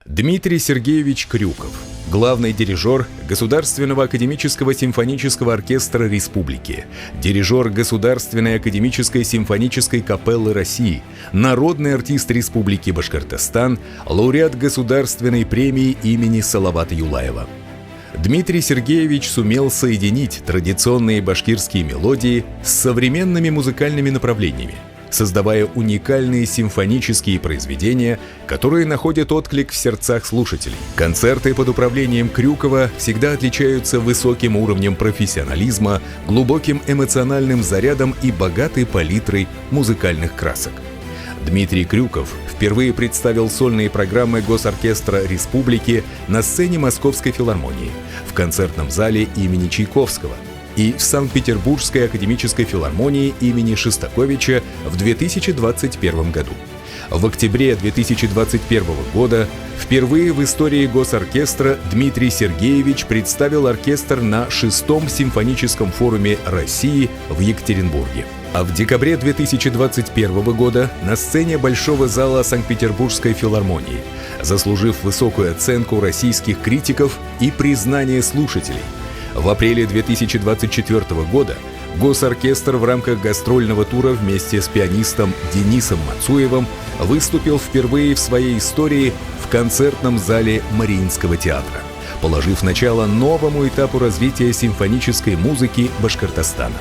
Дмитрий Сергеевич Крюков, главный дирижер Государственного академического симфонического оркестра Республики, дирижер Государственной академической симфонической капеллы России, народный артист Республики Башкортостан, лауреат Государственной премии имени Салавата Юлаева. Дмитрий Сергеевич сумел соединить традиционные башкирские мелодии с современными музыкальными направлениями, создавая уникальные симфонические произведения, которые находят отклик в сердцах слушателей. Концерты под управлением Крюкова всегда отличаются высоким уровнем профессионализма, глубоким эмоциональным зарядом и богатой палитрой музыкальных красок. Дмитрий Крюков впервые представил сольные программы Госоркестра Республики на сцене Московской филармонии, в концертном зале имени Чайковского и в Санкт-Петербургской академической филармонии имени Шостаковича в 2021 году. В октябре 2021 года впервые в истории Госоркестра Дмитрий Сергеевич представил оркестр на 6-м симфоническом форуме России в Екатеринбурге. А в декабре 2021 года на сцене Большого зала Санкт-Петербургской филармонии, заслужив высокую оценку российских критиков и признание слушателей. В апреле 2024 года Госоркестр в рамках гастрольного тура вместе с пианистом Денисом Мацуевым выступил впервые в своей истории в концертном зале Мариинского театра, положив начало новому этапу развития симфонической музыки Башкортостана.